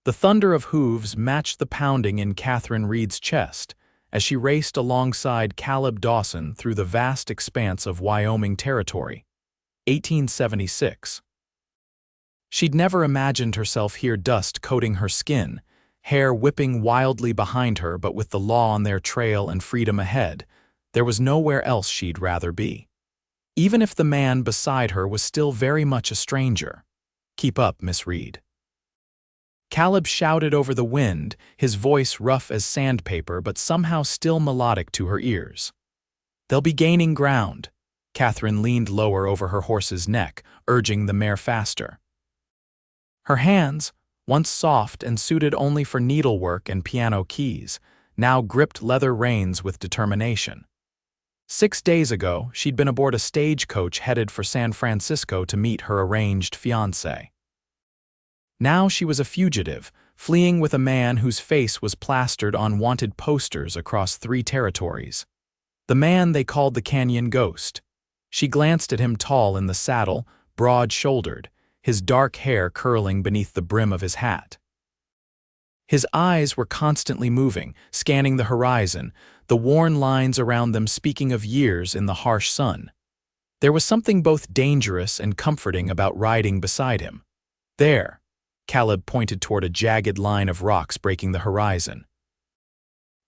The thunder of hooves matched the pounding in Katherine Reed's chest as she raced alongside Caleb Dawson through the vast expanse of Wyoming Territory. 1876. She'd never imagined herself here, dust coating her skin, hair whipping wildly behind her, but with the law on their trail and freedom ahead, there was nowhere else she'd rather be. Even if the man beside her was still very much a stranger. "Keep up, Miss Reed." Caleb shouted over the wind, his voice rough as sandpaper but somehow still melodic to her ears. "They'll be gaining ground." Katherine leaned lower over her horse's neck, urging the mare faster. Her hands, once soft and suited only for needlework and piano keys, now gripped leather reins with determination. 6 days ago, she'd been aboard a stagecoach headed for San Francisco to meet her arranged fiancé. Now she was a fugitive, fleeing with a man whose face was plastered on wanted posters across 3 territories. The man they called the Canyon Ghost. She glanced at him, tall in the saddle, broad-shouldered, his dark hair curling beneath the brim of his hat. His eyes were constantly moving, scanning the horizon, the worn lines around them speaking of years in the harsh sun. There was something both dangerous and comforting about riding beside him. "There," Caleb pointed toward a jagged line of rocks breaking the horizon.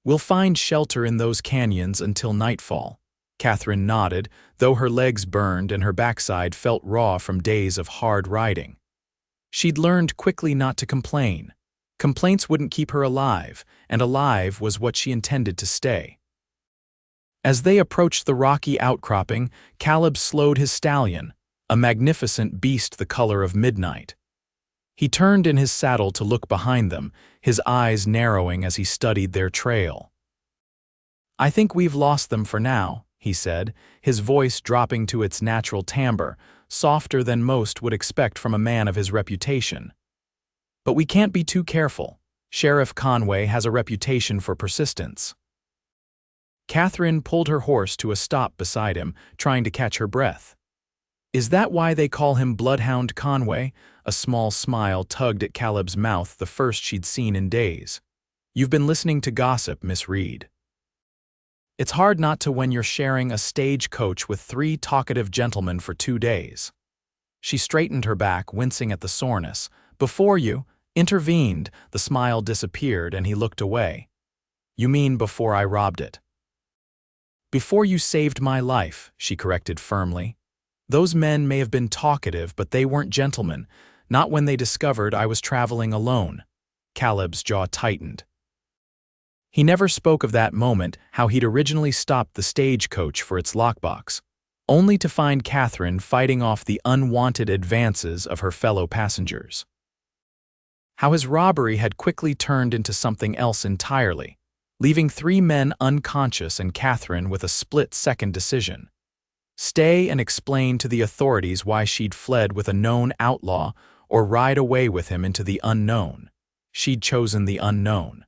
"We'll find shelter in those canyons until nightfall." Katherine nodded, though her legs burned and her backside felt raw from days of hard riding. She'd learned quickly not to complain. Complaints wouldn't keep her alive, and alive was what she intended to stay. As they approached the rocky outcropping, Caleb slowed his stallion, a magnificent beast the color of midnight. He turned in his saddle to look behind them, his eyes narrowing as he studied their trail. "I think we've lost them for now," he said, his voice dropping to its natural timbre, softer than most would expect from a man of his reputation. "But we can't be too careful. Sheriff Conway has a reputation for persistence." Katherine pulled her horse to a stop beside him, trying to catch her breath. "Is that why they call him Bloodhound Conway?" A small smile tugged at Caleb's mouth, the first she'd seen in days. "You've been listening to gossip, Miss Reed. It's hard not to when you're sharing a stagecoach with 3 talkative gentlemen for 2 days." She straightened her back, wincing at the soreness. "Before you intervened," the smile disappeared and he looked away. "You mean before I robbed it?" "Before you saved my life," she corrected firmly. "Those men may have been talkative, but they weren't gentlemen, not when they discovered I was traveling alone." Caleb's jaw tightened. He never spoke of that moment, how he'd originally stopped the stagecoach for its lockbox, only to find Katherine fighting off the unwanted advances of her fellow passengers. How his robbery had quickly turned into something else entirely, leaving 3 men unconscious and Katherine with a split-second decision. Stay and explain to the authorities why she'd fled with a known outlaw, or ride away with him into the unknown. She'd chosen the unknown.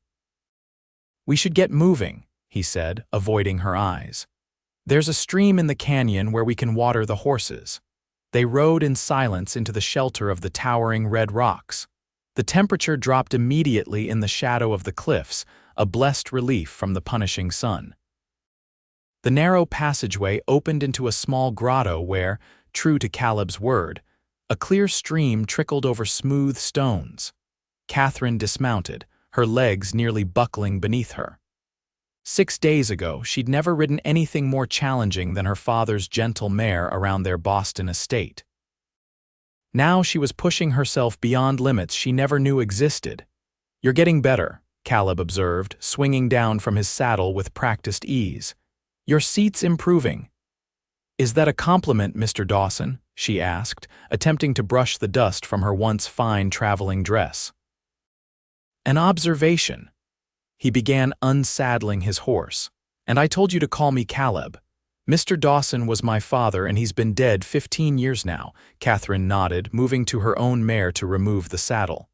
"We should get moving," he said, avoiding her eyes. "There's a stream in the canyon where we can water the horses." They rode in silence into the shelter of the towering red rocks. The temperature dropped immediately in the shadow of the cliffs, a blessed relief from the punishing sun. The narrow passageway opened into a small grotto where, true to Caleb's word, a clear stream trickled over smooth stones. Katherine dismounted, her legs nearly buckling beneath her. 6 days ago, she'd never ridden anything more challenging than her father's gentle mare around their Boston estate. Now she was pushing herself beyond limits she never knew existed. "You're getting better," Caleb observed, swinging down from his saddle with practiced ease. "Your seat's improving." "Is that a compliment, Mr. Dawson?" she asked, attempting to brush the dust from her once fine traveling dress. "An observation." He began unsaddling his horse. "And I told you to call me Caleb. Mr. Dawson was my father and he's been dead 15 years now," Katherine nodded, moving to her own mare to remove the saddle.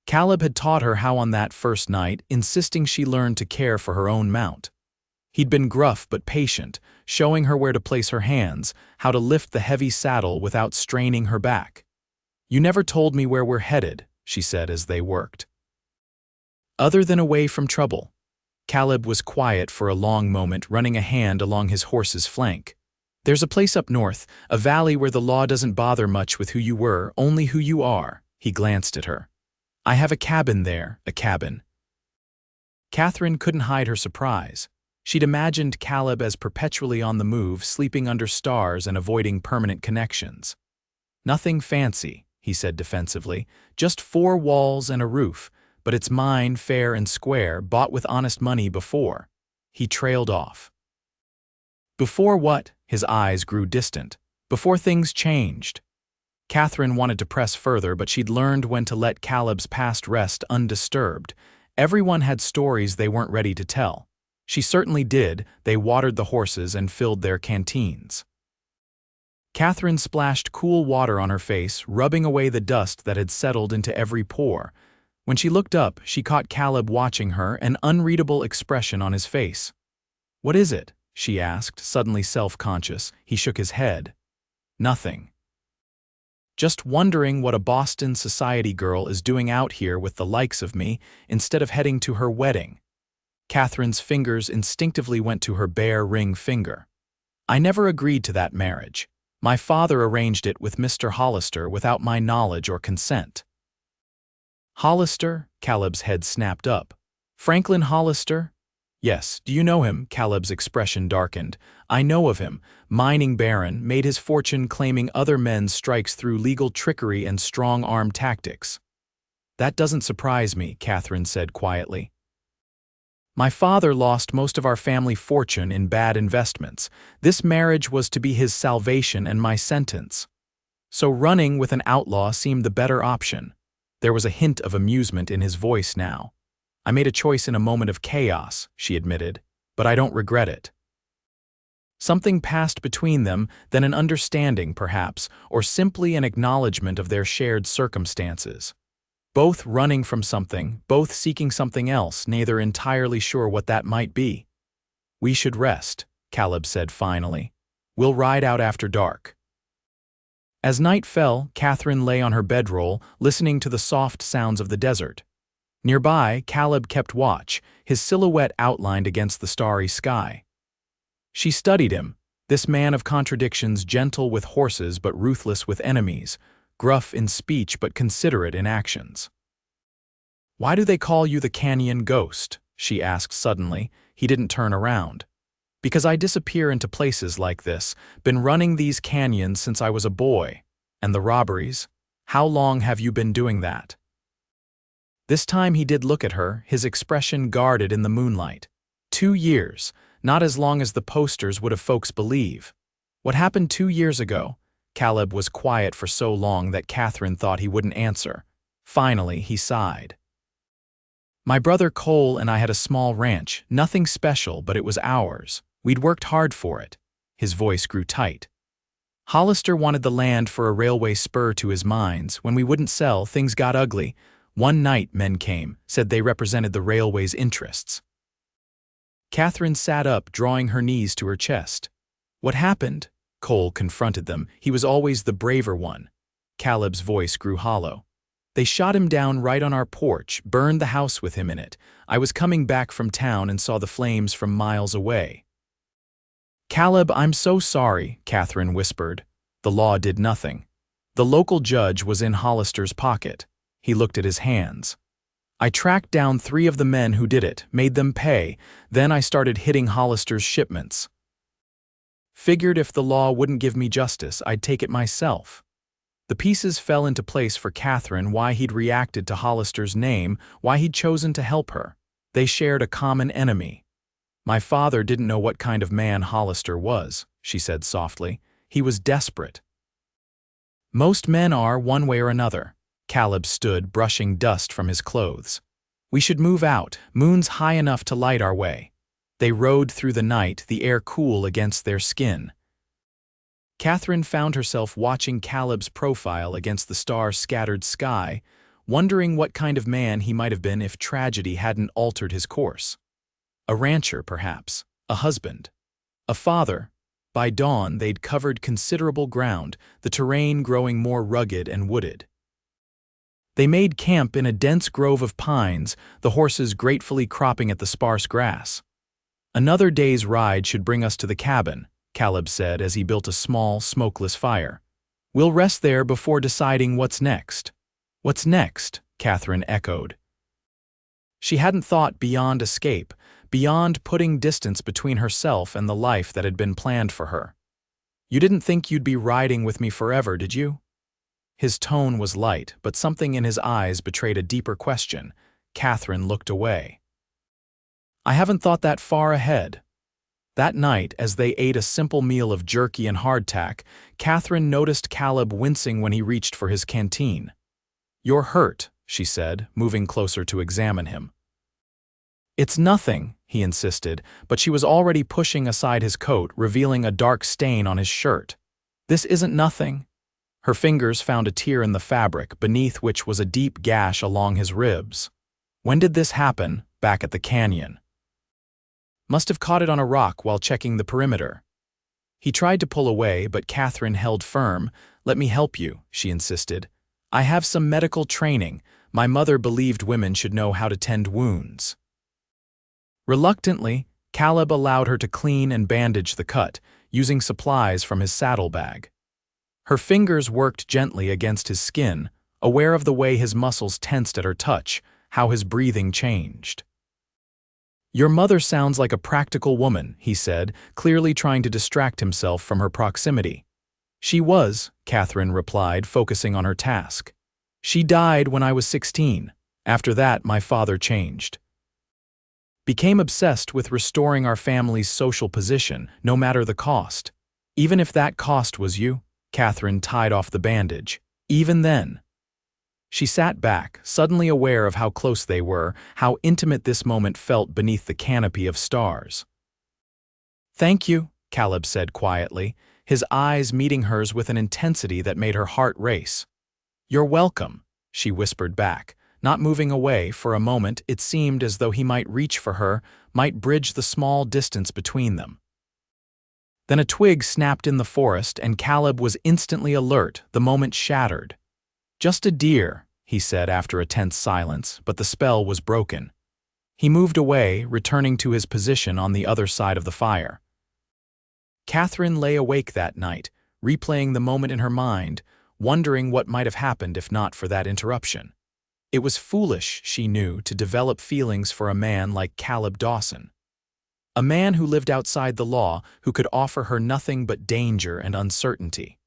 Caleb had taught her how on that first night, insisting she learn to care for her own mount. He'd been gruff but patient, showing her where to place her hands, how to lift the heavy saddle without straining her back. "You never told me where we're headed," she said as they worked. Other than away from trouble. Caleb was quiet for a long moment, running a hand along his horse's flank. There's a place up north, a valley where the law doesn't bother much with who you were, only who you are. He glanced at her. I have a cabin there, a cabin. Katherine couldn't hide her surprise. She'd imagined Caleb as perpetually on the move, sleeping under stars and avoiding permanent connections. Nothing fancy, he said defensively, just 4 walls and a roof, but it's mine, fair and square, bought with honest money before. He trailed off. Before what? His eyes grew distant. Before things changed. Katherine wanted to press further, but she'd learned when to let Caleb's past rest undisturbed. Everyone had stories they weren't ready to tell. She certainly did. They watered the horses and filled their canteens. Katherine splashed cool water on her face, rubbing away the dust that had settled into every pore. When she looked up, she caught Caleb watching her, an unreadable expression on his face. What is it? She asked, suddenly self-conscious. He shook his head. Nothing. Just wondering what a Boston society girl is doing out here with the likes of me instead of heading to her wedding. Katherine's fingers instinctively went to her bare ring finger. I never agreed to that marriage. My father arranged it with Mr. Hollister without my knowledge or consent. Hollister? Caleb's head snapped up. Franklin Hollister? Yes, do you know him? Caleb's expression darkened. I know of him. Mining baron, made his fortune claiming other men's strikes through legal trickery and strong-arm tactics. That doesn't surprise me, Katherine said quietly. My father lost most of our family fortune in bad investments. This marriage was to be his salvation and my sentence. So running with an outlaw seemed the better option. There was a hint of amusement in his voice now. I made a choice in a moment of chaos, she admitted, but I don't regret it. Something passed between them, then an understanding, perhaps, or simply an acknowledgement of their shared circumstances. Both running from something, both seeking something else, neither entirely sure what that might be. We should rest, Caleb said finally. We'll ride out after dark. As night fell, Katherine lay on her bedroll, listening to the soft sounds of the desert. Nearby, Caleb kept watch, his silhouette outlined against the starry sky. She studied him, this man of contradictions, gentle with horses but ruthless with enemies, gruff in speech but considerate in actions. Why do they call you the Canyon Ghost? She asked suddenly. He didn't turn around. Because I disappear into places like this, been running these canyons since I was a boy. And the robberies? How long have you been doing that? This time he did look at her, his expression guarded in the moonlight. 2 years, not as long as the posters would have folks believe. What happened 2 years ago? Caleb was quiet for so long that Katherine thought he wouldn't answer. Finally, he sighed. My brother Cole and I had a small ranch, nothing special, but it was ours. We'd worked hard for it. His voice grew tight. Hollister wanted the land for a railway spur to his mines. When we wouldn't sell, things got ugly. One night, men came, said they represented the railway's interests. Katherine sat up, drawing her knees to her chest. What happened? Cole confronted them. He was always the braver one. Caleb's voice grew hollow. They shot him down right on our porch, burned the house with him in it. I was coming back from town and saw the flames from miles away. Caleb, I'm so sorry, Katherine whispered. The law did nothing. The local judge was in Hollister's pocket. He looked at his hands. I tracked down 3 of the men who did it, made them pay. Then I started hitting Hollister's shipments. Figured if the law wouldn't give me justice, I'd take it myself. The pieces fell into place for Katherine, why he'd reacted to Hollister's name, why he'd chosen to help her. They shared a common enemy. My father didn't know what kind of man Hollister was, she said softly. He was desperate. Most men are, one way or another. Caleb stood, brushing dust from his clothes. We should move out, moon's high enough to light our way. They rode through the night, the air cool against their skin. Katherine found herself watching Caleb's profile against the star-scattered sky, wondering what kind of man he might have been if tragedy hadn't altered his course. A rancher, perhaps. A husband. A father. By dawn, they'd covered considerable ground, the terrain growing more rugged and wooded. They made camp in a dense grove of pines, the horses gratefully cropping at the sparse grass. "Another day's ride should bring us to the cabin," Caleb said as he built a small, smokeless fire. "We'll rest there before deciding what's next." "What's next?" Katherine echoed. She hadn't thought beyond escape, beyond putting distance between herself and the life that had been planned for her. "You didn't think you'd be riding with me forever, did you?" His tone was light, but something in his eyes betrayed a deeper question. Katherine looked away. "I haven't thought that far ahead." That night, as they ate a simple meal of jerky and hardtack, Katherine noticed Caleb wincing when he reached for his canteen. "You're hurt," she said, moving closer to examine him. "It's nothing," he insisted, but she was already pushing aside his coat, revealing a dark stain on his shirt. "This isn't nothing." Her fingers found a tear in the fabric, beneath which was a deep gash along his ribs. "When did this happen?" "Back at the canyon." "Must have caught it on a rock while checking the perimeter." He tried to pull away, but Katherine held firm. "Let me help you," she insisted. "I have some medical training. My mother believed women should know how to tend wounds." Reluctantly, Caleb allowed her to clean and bandage the cut, using supplies from his saddlebag. Her fingers worked gently against his skin, aware of the way his muscles tensed at her touch, how his breathing changed. "Your mother sounds like a practical woman," he said, clearly trying to distract himself from her proximity. "She was," Katherine replied, focusing on her task. "She died when I was 16. After that, my father changed. Became obsessed with restoring our family's social position, no matter the cost. Even if that cost was you." Katherine tied off the bandage. "Even then." She sat back, suddenly aware of how close they were, how intimate this moment felt beneath the canopy of stars. "Thank you," Caleb said quietly, his eyes meeting hers with an intensity that made her heart race. "You're welcome," she whispered back, not moving away. For a moment it seemed as though he might reach for her, might bridge the small distance between them. Then a twig snapped in the forest, and Caleb was instantly alert, the moment shattered. "Just a deer," he said after a tense silence, but the spell was broken. He moved away, returning to his position on the other side of the fire. Katherine lay awake that night, replaying the moment in her mind, wondering what might have happened if not for that interruption. It was foolish, she knew, to develop feelings for a man like Caleb Dawson. A man who lived outside the law, who could offer her nothing but danger and uncertainty.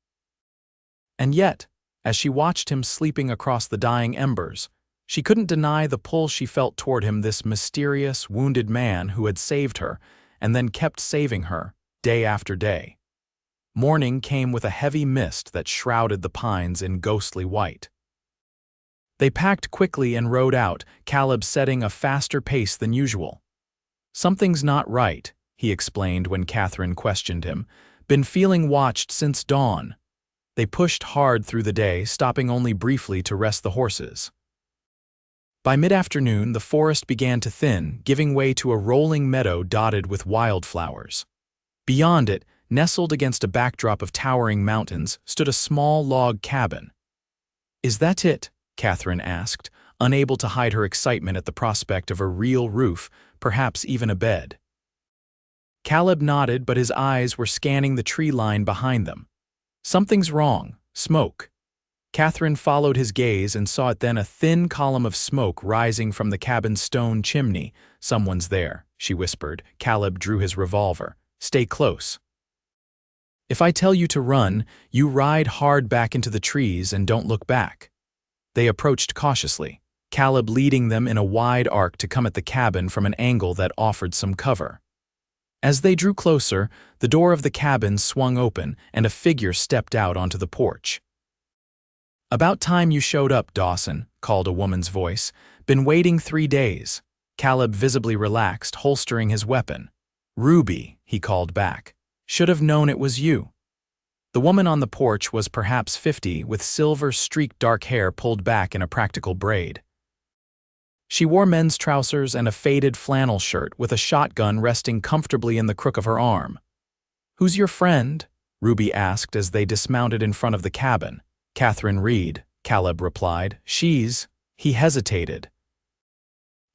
And yet, as she watched him sleeping across the dying embers, she couldn't deny the pull she felt toward him, this mysterious, wounded man who had saved her, and then kept saving her, day after day. Morning came with a heavy mist that shrouded the pines in ghostly white. They packed quickly and rode out, Caleb setting a faster pace than usual. "Something's not right," he explained when Katherine questioned him. "Been feeling watched since dawn." They pushed hard through the day, stopping only briefly to rest the horses. By mid-afternoon, the forest began to thin, giving way to a rolling meadow dotted with wildflowers. Beyond it, nestled against a backdrop of towering mountains, stood a small log cabin. "Is that it?" Katherine asked, unable to hide her excitement at the prospect of a real roof, perhaps even a bed. Caleb nodded, but his eyes were scanning the tree line behind them. "Something's wrong. Smoke." Katherine followed his gaze and saw it then, a thin column of smoke rising from the cabin's stone chimney. "Someone's there," she whispered. Caleb drew his revolver. "Stay close. If I tell you to run, you ride hard back into the trees and don't look back." They approached cautiously, Caleb leading them in a wide arc to come at the cabin from an angle that offered some cover. As they drew closer, the door of the cabin swung open and a figure stepped out onto the porch. "About time you showed up, Dawson," called a woman's voice. "Been waiting 3 days." Caleb visibly relaxed, holstering his weapon. "Ruby," he called back. "Should have known it was you." The woman on the porch was perhaps 50, with silver-streaked dark hair pulled back in a practical braid. She wore men's trousers and a faded flannel shirt, with a shotgun resting comfortably in the crook of her arm. "Who's your friend?" Ruby asked as they dismounted in front of the cabin. "Katherine Reed," Caleb replied. He hesitated.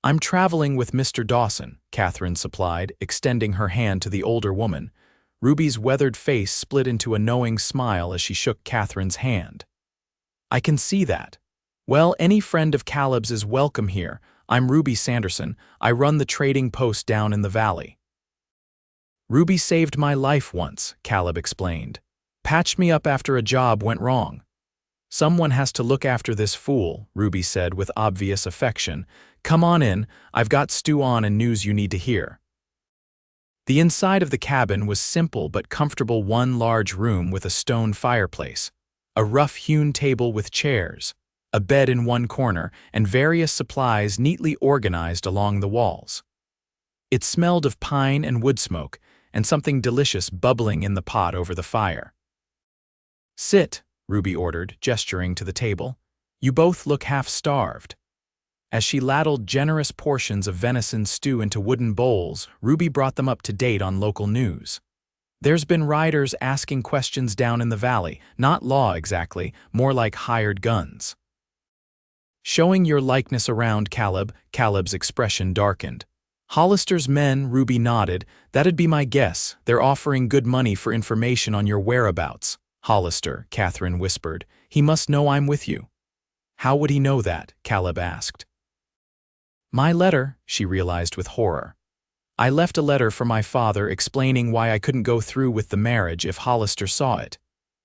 I'm traveling with Mr. Dawson, Katherine supplied, extending her hand to the older woman. Ruby's weathered face split into a knowing smile as she shook Katherine's hand. I can see that. Well, any friend of Caleb's is welcome here. I'm Ruby Sanderson. I run the trading post down in the valley. Ruby saved my life once, Caleb explained. Patched me up after a job went wrong. Someone has to look after this fool, Ruby said with obvious affection. Come on in, I've got stew on and news you need to hear. The inside of the cabin was simple but comfortable, one large room with a stone fireplace, a rough-hewn table with chairs, a bed in one corner, and various supplies neatly organized along the walls. It smelled of pine and wood smoke, and something delicious bubbling in the pot over the fire. Sit, Ruby ordered, gesturing to the table. You both look half-starved. As she ladled generous portions of venison stew into wooden bowls, Ruby brought them up to date on local news. There's been riders asking questions down in the valley, not law exactly, more like hired guns. Showing your likeness around, Caleb, Caleb's expression darkened. Hollister's men, Ruby nodded. That'd be my guess. They're offering good money for information on your whereabouts. Hollister, Katherine whispered. He must know I'm with you. How would he know that? Caleb asked. My letter, she realized with horror. I left a letter for my father explaining why I couldn't go through with the marriage if Hollister saw it.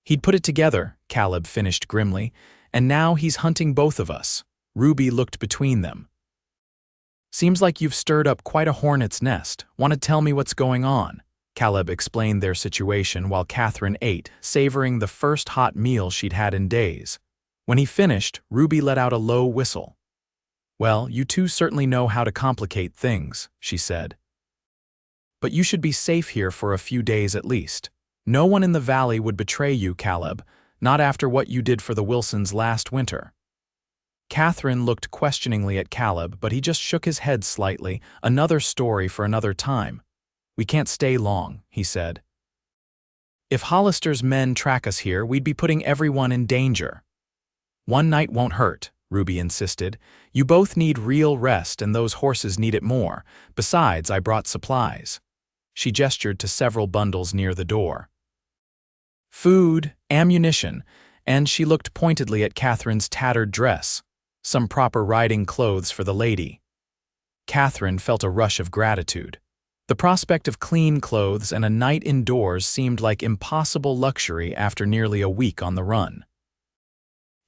He'd put it together, Caleb finished grimly, and now he's hunting both of us. Ruby looked between them. Seems like you've stirred up quite a hornet's nest. Want to tell me what's going on? Caleb explained their situation while Katherine ate, savoring the first hot meal she'd had in days. When he finished, Ruby let out a low whistle. Well, you two certainly know how to complicate things, she said. But you should be safe here for a few days at least. No one in the valley would betray you, Caleb, not after what you did for the Wilsons last winter. Katherine looked questioningly at Caleb, but he just shook his head slightly. Another story for another time. We can't stay long, he said. If Hollister's men track us here, we'd be putting everyone in danger. One night won't hurt, Ruby insisted. You both need real rest, and those horses need it more. Besides, I brought supplies. She gestured to several bundles near the door. Food, ammunition, and she looked pointedly at Katherine's tattered dress. Some proper riding clothes for the lady. Katherine felt a rush of gratitude. The prospect of clean clothes and a night indoors seemed like impossible luxury after nearly a week on the run.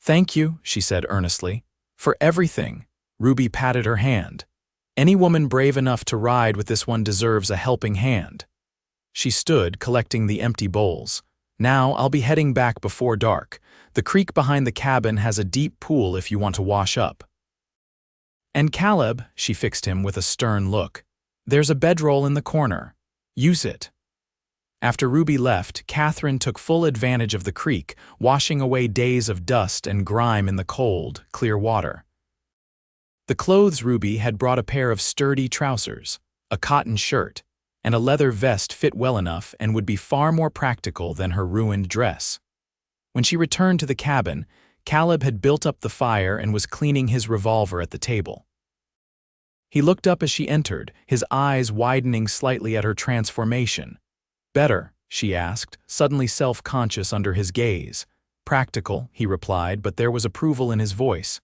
Thank you, she said earnestly, for everything. Ruby patted her hand. Any woman brave enough to ride with this one deserves a helping hand. She stood, collecting the empty bowls. Now I'll be heading back before dark. The creek behind the cabin has a deep pool if you want to wash up. And Caleb, she fixed him with a stern look. There's a bedroll in the corner. Use it. After Ruby left, Katherine took full advantage of the creek, washing away days of dust and grime in the cold, clear water. The clothes Ruby had brought a pair of sturdy trousers, a cotton shirt, and a leather vest fit well enough and would be far more practical than her ruined dress. When she returned to the cabin, Caleb had built up the fire and was cleaning his revolver at the table. He looked up as she entered, his eyes widening slightly at her transformation. Better, she asked, suddenly self-conscious under his gaze. Practical, he replied, but there was approval in his voice.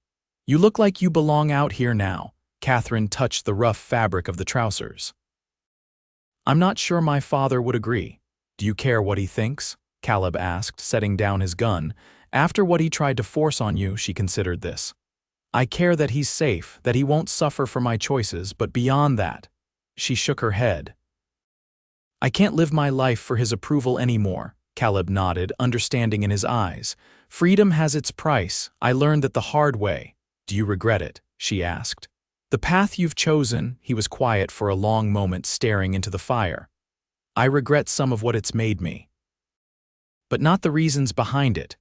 You look like you belong out here now. Katherine touched the rough fabric of the trousers. I'm not sure my father would agree. Do you care what he thinks? Caleb asked, setting down his gun. After what he tried to force on you, she considered this. I care that he's safe, that he won't suffer for my choices, but beyond that. She shook her head. I can't live my life for his approval anymore, Caleb nodded, understanding in his eyes. Freedom has its price. I learned that the hard way. Do you regret it? She asked. The path you've chosen, he was quiet for a long moment, staring into the fire. I regret some of what it's made me. But not the reasons behind it.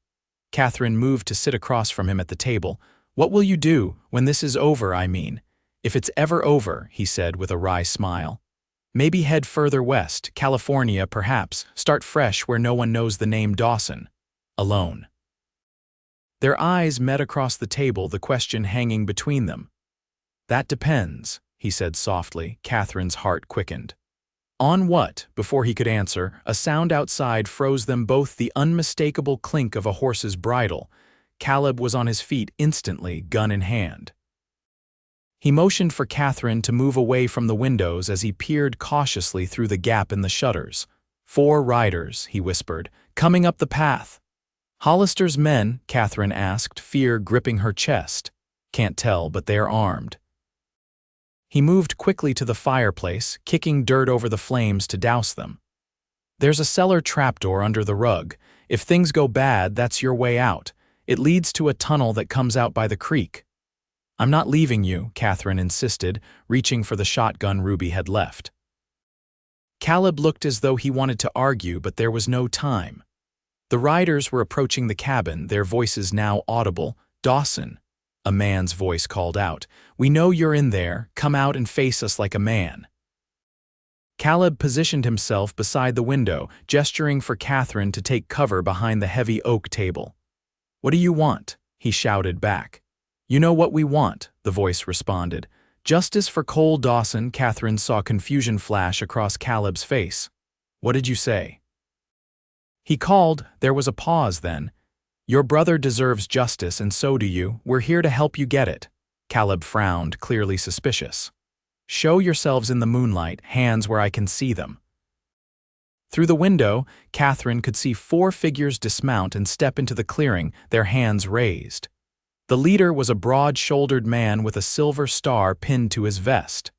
Katherine moved to sit across from him at the table. What will you do when this is over, I mean? If it's ever over, he said with a wry smile. Maybe head further west, California perhaps, start fresh where no one knows the name Dawson. Alone. Their eyes met across the table, the question hanging between them. "That depends," he said softly. Catherine's heart quickened. "On what?" Before he could answer, a sound outside froze them both, the unmistakable clink of a horse's bridle. Caleb was on his feet instantly, gun in hand. He motioned for Katherine to move away from the windows as he peered cautiously through the gap in the shutters. "4 riders," he whispered, "coming up the path." "Hollister's men?" Katherine asked, fear gripping her chest. "Can't tell, but they are armed." He moved quickly to the fireplace, kicking dirt over the flames to douse them. "There's a cellar trapdoor under the rug. If things go bad, that's your way out. It leads to a tunnel that comes out by the creek." "I'm not leaving you," Katherine insisted, reaching for the shotgun Ruby had left. Caleb looked as though he wanted to argue, but there was no time. The riders were approaching the cabin, their voices now audible. "Dawson," a man's voice called out, "we know you're in there. Come out and face us like a man." Caleb positioned himself beside the window, gesturing for Katherine to take cover behind the heavy oak table. "What do you want?" he shouted back. "You know what we want," the voice responded. "Justice for Cole Dawson." Katherine saw confusion flash across Caleb's face. "What did you say?" He called. There was a pause then. "Your brother deserves justice, and so do you. We're here to help you get it." Caleb frowned, clearly suspicious. "Show yourselves in the moonlight, hands where I can see them." Through the window, Katherine could see 4 figures dismount and step into the clearing, their hands raised. The leader was a broad-shouldered man with a silver star pinned to his vest.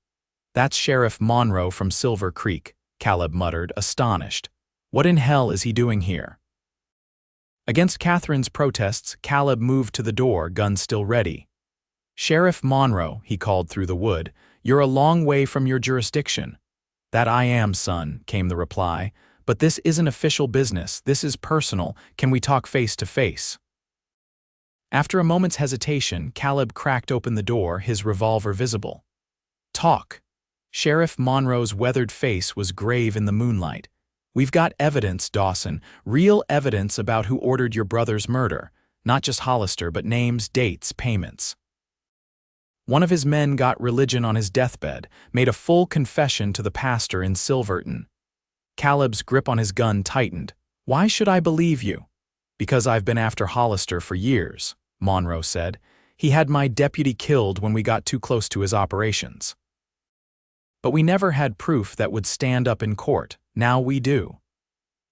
"That's Sheriff Monroe from Silver Creek," Caleb muttered, astonished. "What in hell is he doing here?" Against Katherine's protests, Caleb moved to the door, gun still ready. "Sheriff Monroe," he called through the wood, "you're a long way from your jurisdiction." "That I am, son," came the reply. "But this isn't official business. This is personal. Can we talk face to face?" After a moment's hesitation, Caleb cracked open the door, his revolver visible. "Talk." Sheriff Monroe's weathered face was grave in the moonlight. "We've got evidence, Dawson, real evidence about who ordered your brother's murder. Not just Hollister, but names, dates, payments. One of his men got religion on his deathbed, made a full confession to the pastor in Silverton." Caleb's grip on his gun tightened. "Why should I believe you?" "Because I've been after Hollister for years," Monroe said. "He had my deputy killed when we got too close to his operations. But we never had proof that would stand up in court. Now we do."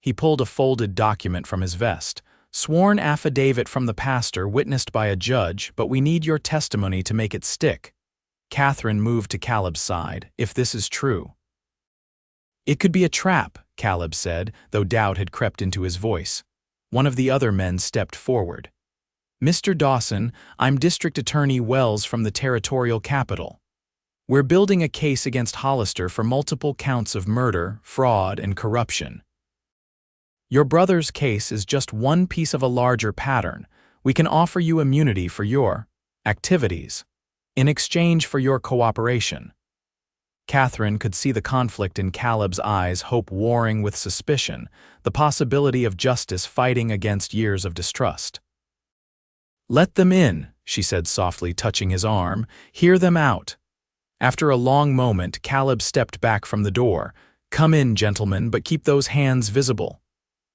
He pulled a folded document from his vest. "Sworn affidavit from the pastor, witnessed by a judge, but we need your testimony to make it stick." Katherine moved to Caleb's side. "If this is true." "It could be a trap," Caleb said, though doubt had crept into his voice. One of the other men stepped forward. "Mr. Dawson, I'm District Attorney Wells from the Territorial Capital. We're building a case against Hollister for multiple counts of murder, fraud, and corruption. Your brother's case is just one piece of a larger pattern. We can offer you immunity for your activities in exchange for your cooperation." Katherine could see the conflict in Caleb's eyes, hope warring with suspicion, the possibility of justice fighting against years of distrust. "Let them in," she said softly, touching his arm. "Hear them out." After a long moment, Caleb stepped back from the door. "Come in, gentlemen, but keep those hands visible."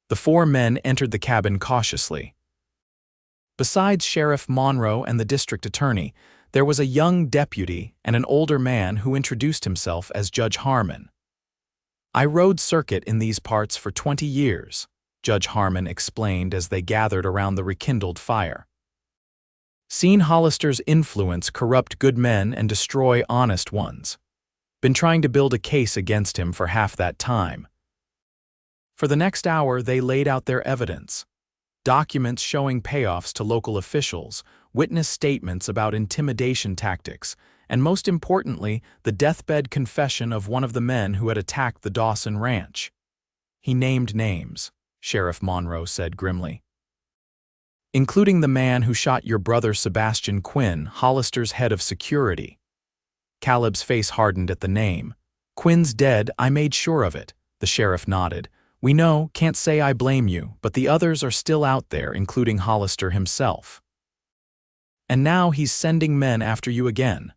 The 4 men entered the cabin cautiously. Besides Sheriff Monroe and the district attorney, there was a young deputy and an older man who introduced himself as Judge Harmon. "I rode circuit in these parts for 20 years, Judge Harmon explained as they gathered around the rekindled fire. "Seen Hollister's influence corrupt good men and destroy honest ones. Been trying to build a case against him for half that time." For the next hour, they laid out their evidence. Documents showing payoffs to local officials, witness statements about intimidation tactics, and most importantly, the deathbed confession of one of the men who had attacked the Dawson ranch. "He named names," Sheriff Monroe said grimly. "Including the man who shot your brother Sebastian Quinn, Hollister's head of security." Caleb's face hardened at the name. "Quinn's dead, I made sure of it," the sheriff nodded. "We know, can't say I blame you, but the others are still out there, including Hollister himself." And now he's sending men after you again.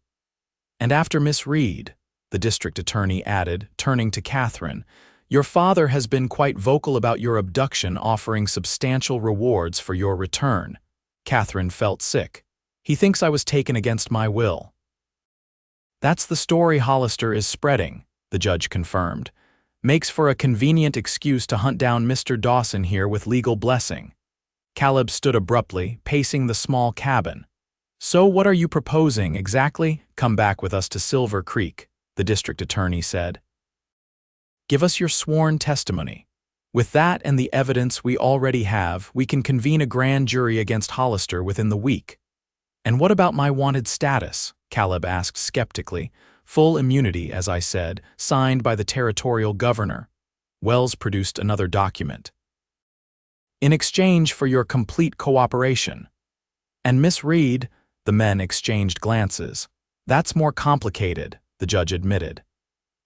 And after Miss Reed, the district attorney added, turning to Katherine, your father has been quite vocal about your abduction, offering substantial rewards for your return. Katherine felt sick. He thinks I was taken against my will. That's the story Hollister is spreading, the judge confirmed. Makes for a convenient excuse to hunt down Mr. Dawson here with legal blessing. Caleb stood abruptly, pacing the small cabin. So what are you proposing exactly? Come back with us to Silver Creek, the district attorney said. Give us your sworn testimony. With that and the evidence we already have, we can convene a grand jury against Hollister within the week. And what about my wanted status? Caleb asked skeptically. Full immunity, as I said, signed by the territorial governor. Wells produced another document. In exchange for your complete cooperation. And Miss Reed, the men exchanged glances. That's more complicated, the judge admitted.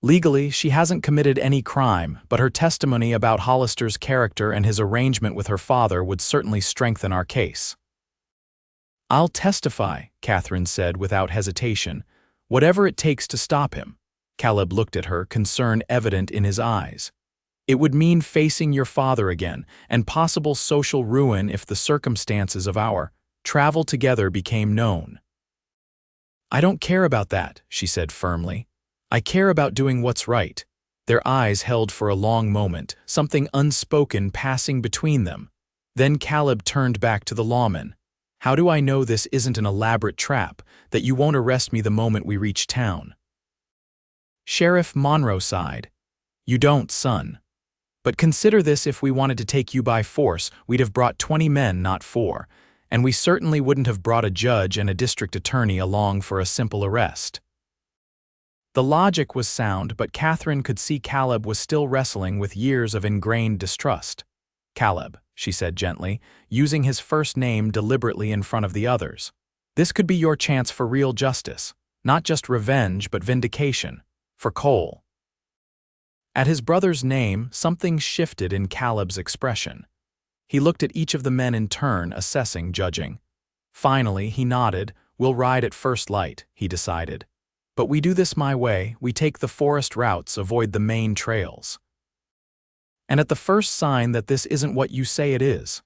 Legally, she hasn't committed any crime, but her testimony about Hollister's character and his arrangement with her father would certainly strengthen our case. I'll testify, Katherine said without hesitation. Whatever it takes to stop him. Caleb looked at her, concern evident in his eyes. It would mean facing your father again, and possible social ruin if the circumstances of our travel together became known. I don't care about that, she said firmly. I care about doing what's right. Their eyes held for a long moment, something unspoken passing between them. Then Caleb turned back to the lawman. How do I know this isn't an elaborate trap, that you won't arrest me the moment we reach town? Sheriff Monroe sighed. You don't, son. But consider this, if we wanted to take you by force, we'd have brought 20 men, not 4, and we certainly wouldn't have brought a judge and a district attorney along for a simple arrest. The logic was sound, but Katherine could see Caleb was still wrestling with years of ingrained distrust. Caleb, she said gently, using his first name deliberately in front of the others. This could be your chance for real justice, not just revenge but vindication, for Cole. At his brother's name, something shifted in Caleb's expression. He looked at each of the men in turn, assessing, judging. Finally, he nodded. We'll ride at first light, he decided. But we do this my way, we take the forest routes, avoid the main trails. And at the first sign that this isn't what you say it is.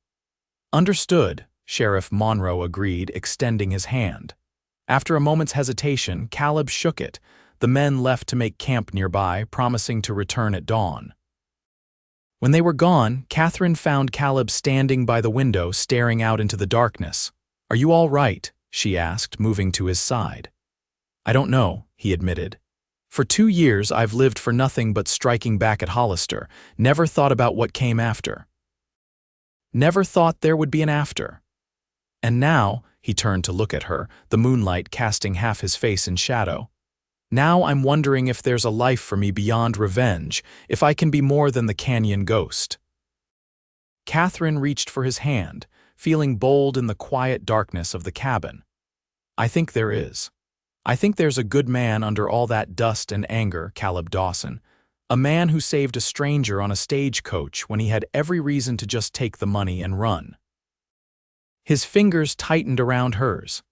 Understood, Sheriff Monroe agreed, extending his hand. After a moment's hesitation, Caleb shook it. The men left to make camp nearby, promising to return at dawn. When they were gone, Katherine found Caleb standing by the window, staring out into the darkness. Are you all right? She asked, moving to his side. I don't know, he admitted. For 2 years I've lived for nothing but striking back at Hollister, never thought about what came after. Never thought there would be an after. And now, he turned to look at her, the moonlight casting half his face in shadow. Now I'm wondering if there's a life for me beyond revenge, if I can be more than the canyon ghost. Katherine reached for his hand, feeling bold in the quiet darkness of the cabin. I think there is. I think there's a good man under all that dust and anger, Caleb Dawson. A man who saved a stranger on a stagecoach when he had every reason to just take the money and run. His fingers tightened around hers.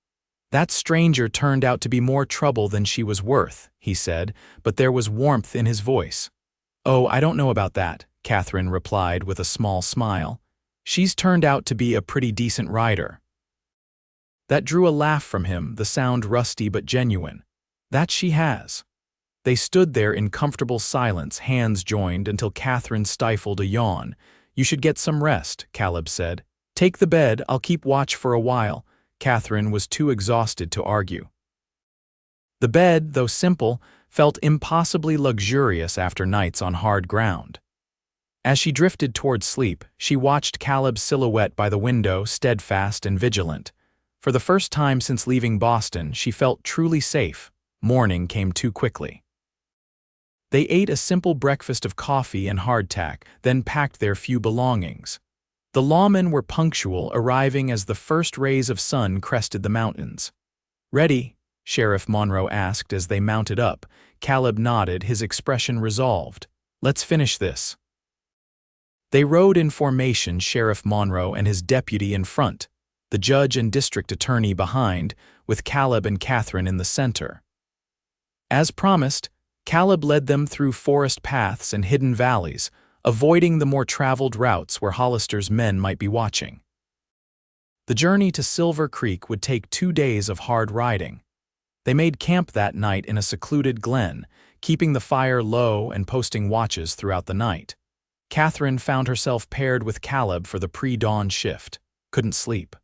That stranger turned out to be more trouble than she was worth, he said, but there was warmth in his voice. Oh, I don't know about that, Katherine replied with a small smile. She's turned out to be a pretty decent rider. That drew a laugh from him, the sound rusty but genuine. That she has. They stood there in comfortable silence, hands joined, until Katherine stifled a yawn. You should get some rest, Caleb said. Take the bed, I'll keep watch for a while. Katherine was too exhausted to argue. The bed, though simple, felt impossibly luxurious after nights on hard ground. As she drifted toward sleep, she watched Caleb's silhouette by the window, steadfast and vigilant. For the first time since leaving Boston, she felt truly safe. Morning came too quickly. They ate a simple breakfast of coffee and hardtack, then packed their few belongings. The lawmen were punctual, arriving as the first rays of sun crested the mountains. Ready? Sheriff Monroe asked as they mounted up. Caleb nodded, his expression resolved. Let's finish this. They rode in formation, Sheriff Monroe and his deputy in front. the judge and district attorney behind, with Caleb and Katherine in the center. As promised, Caleb led them through forest paths and hidden valleys, avoiding the more traveled routes where Hollister's men might be watching. The journey to Silver Creek would take 2 days of hard riding. They made camp that night in a secluded glen, keeping the fire low and posting watches throughout the night. Katherine found herself paired with Caleb for the pre-dawn shift. Couldn't sleep.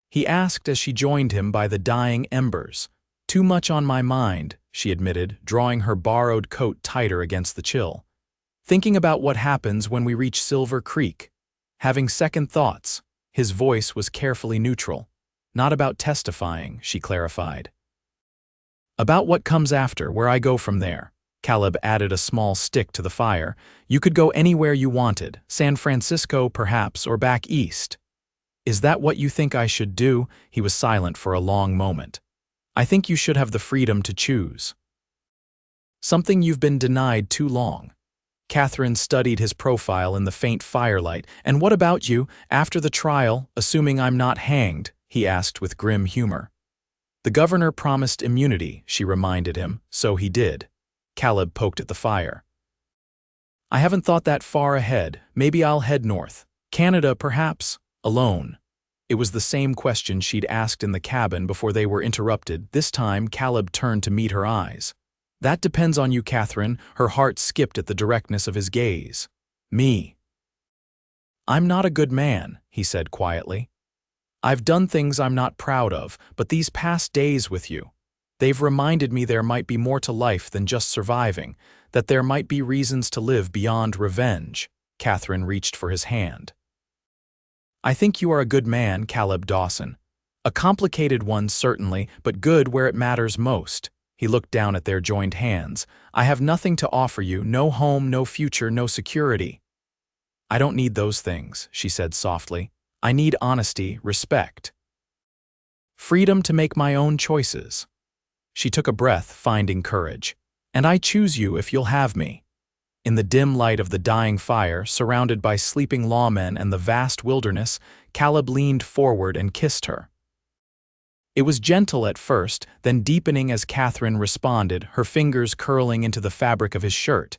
He asked as she joined him by the dying embers. "Too much on my mind," she admitted, drawing her borrowed coat tighter against the chill. "Thinking about what happens when we reach Silver Creek. Having second thoughts." His voice was carefully neutral. "Not about testifying," she clarified. "About what comes after, where I go from there." Caleb added a small stick to the fire. "You could go anywhere you wanted, San Francisco perhaps, or back east." "Is that what you think I should do?" He was silent for a long moment. "I think you should have the freedom to choose. Something you've been denied too long." Katherine studied his profile in the faint firelight. "And what about you, after the trial, assuming I'm not hanged?" he asked with grim humor. "The governor promised immunity," she reminded him, "so he did." Caleb poked at the fire. "I haven't thought that far ahead. Maybe I'll head north. Canada, perhaps? Alone." It was the same question she'd asked in the cabin before they were interrupted. This time, Caleb turned to meet her eyes. "That depends on you, Katherine." Her heart skipped at the directness of his gaze. "Me. I'm not a good man," he said quietly. "I've done things I'm not proud of, but these past days with you, they've reminded me there might be more to life than just surviving, that there might be reasons to live beyond revenge." Katherine reached for his hand. "I think you are a good man, Caleb Dawson. A complicated one, certainly, but good where it matters most." He looked down at their joined hands. "I have nothing to offer you, no home, no future, no security." "I don't need those things," she said softly. "I need honesty, respect. Freedom to make my own choices." She took a breath, finding courage. "And I choose you if you'll have me." In the dim light of the dying fire, surrounded by sleeping lawmen and the vast wilderness, Caleb leaned forward and kissed her. It was gentle at first, then deepening as Katherine responded, her fingers curling into the fabric of his shirt.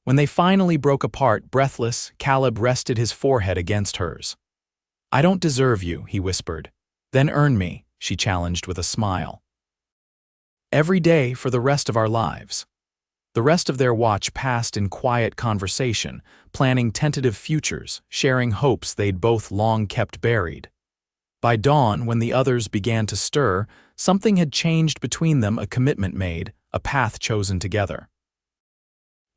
When they finally broke apart, breathless, Caleb rested his forehead against hers. "I don't deserve you," he whispered. "Then earn me," she challenged with a smile. "Every day for the rest of our lives." The rest of their watch passed in quiet conversation, planning tentative futures, sharing hopes they'd both long kept buried. By dawn, when the others began to stir, something had changed between them, a commitment made, a path chosen together.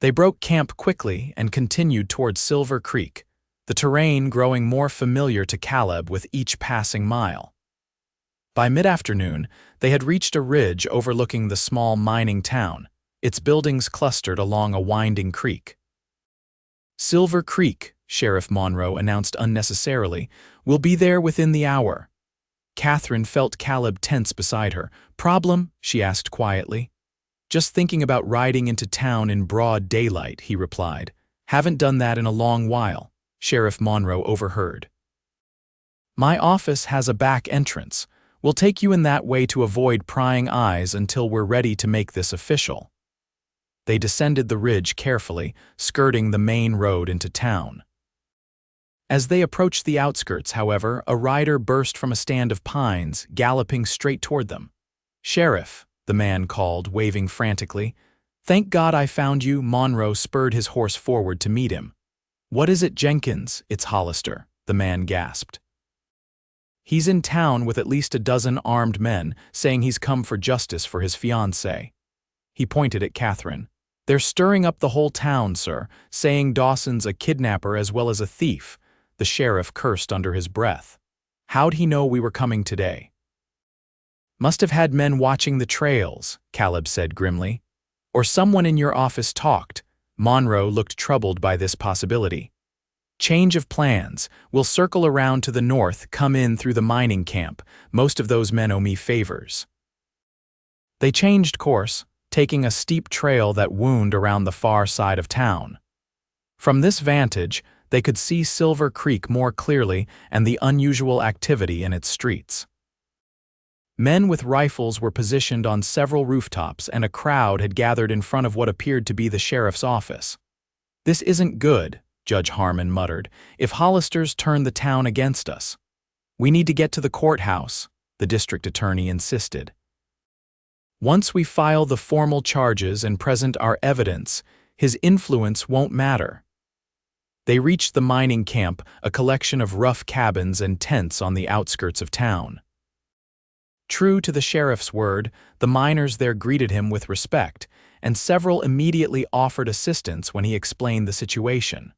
They broke camp quickly and continued toward Silver Creek, the terrain growing more familiar to Caleb with each passing mile. By mid-afternoon, they had reached a ridge overlooking the small mining town, its buildings clustered along a winding creek. "Silver Creek," Sheriff Monroe announced unnecessarily, "will be there within the hour." Katherine felt Caleb tense beside her. "Problem?" she asked quietly. "Just thinking about riding into town in broad daylight," he replied. "Haven't done that in a long while." Sheriff Monroe overheard. "My office has a back entrance. We'll take you in that way to avoid prying eyes until we're ready to make this official." They descended the ridge carefully, skirting the main road into town. As they approached the outskirts, however, a rider burst from a stand of pines, galloping straight toward them. "Sheriff," the man called, waving frantically. "Thank God I found you." Monroe spurred his horse forward to meet him. "What is it, Jenkins?" "It's Hollister," the man gasped. "He's in town with at least a dozen armed men, saying he's come for justice for his fiancée." He pointed at Katherine. "They're stirring up the whole town, sir, saying Dawson's a kidnapper as well as a thief." The sheriff cursed under his breath. "How'd he know we were coming today?" "Must have had men watching the trails," Caleb said grimly. "Or someone in your office talked." Monroe looked troubled by this possibility. "Change of plans. We'll circle around to the north, come in through the mining camp. Most of those men owe me favors." They changed course, taking a steep trail that wound around the far side of town. From this vantage, they could see Silver Creek more clearly and the unusual activity in its streets. Men with rifles were positioned on several rooftops, and a crowd had gathered in front of what appeared to be the sheriff's office. "This isn't good," Judge Harmon muttered, "if Hollisters turn the town against us. We need to get to the courthouse," the district attorney insisted. "Once we file the formal charges and present our evidence, his influence won't matter." They reached the mining camp, a collection of rough cabins and tents on the outskirts of town. True to the sheriff's word, the miners there greeted him with respect, and several immediately offered assistance when he explained the situation.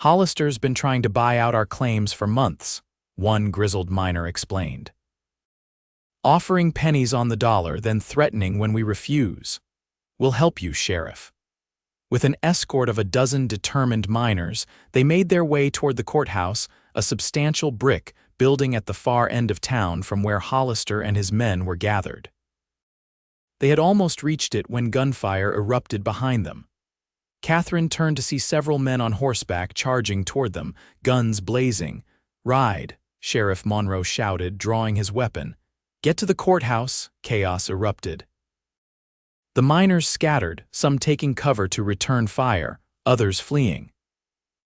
"Hollister's been trying to buy out our claims for months," one grizzled miner explained. "Offering pennies on the dollar, then threatening when we refuse. We'll help you, Sheriff." With an escort of a dozen determined miners, they made their way toward the courthouse, a substantial brick building at the far end of town from where Hollister and his men were gathered. They had almost reached it when gunfire erupted behind them. Katherine turned to see several men on horseback charging toward them, guns blazing. "Ride," Sheriff Monroe shouted, drawing his weapon. "Get to the courthouse," chaos erupted. The miners scattered, some taking cover to return fire, others fleeing.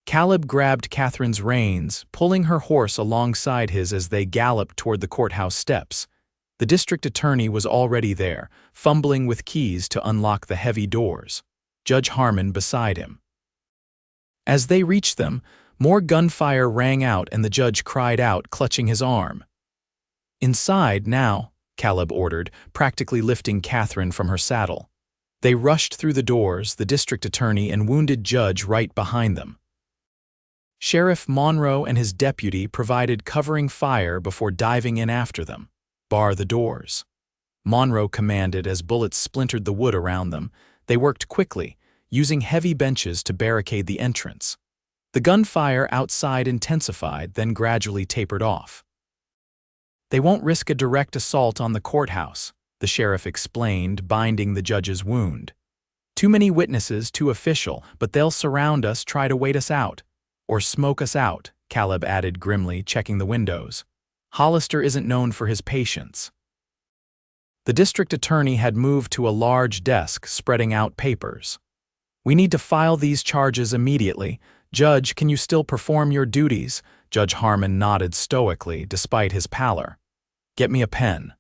Caleb grabbed Katherine's reins, pulling her horse alongside his as they galloped toward the courthouse steps. The district attorney was already there, fumbling with keys to unlock the heavy doors, Judge Harmon beside him. As they reached them, more gunfire rang out and the judge cried out, clutching his arm. "Inside now," Caleb ordered, practically lifting Katherine from her saddle. They rushed through the doors, the district attorney and wounded judge right behind them. Sheriff Monroe and his deputy provided covering fire before diving in after them. "Bar the doors," Monroe commanded as bullets splintered the wood around them. They worked quickly, using heavy benches to barricade the entrance. The gunfire outside intensified, then gradually tapered off. "They won't risk a direct assault on the courthouse," the sheriff explained, binding the judge's wound. "Too many witnesses, too official, but they'll surround us, try to wait us out. Or smoke us out," Caleb added grimly, checking the windows. "Hollister isn't known for his patience." The district attorney had moved to a large desk, spreading out papers. "We need to file these charges immediately. Judge, can you still perform your duties?" Judge Harmon nodded stoically, despite his pallor. "Get me a pen."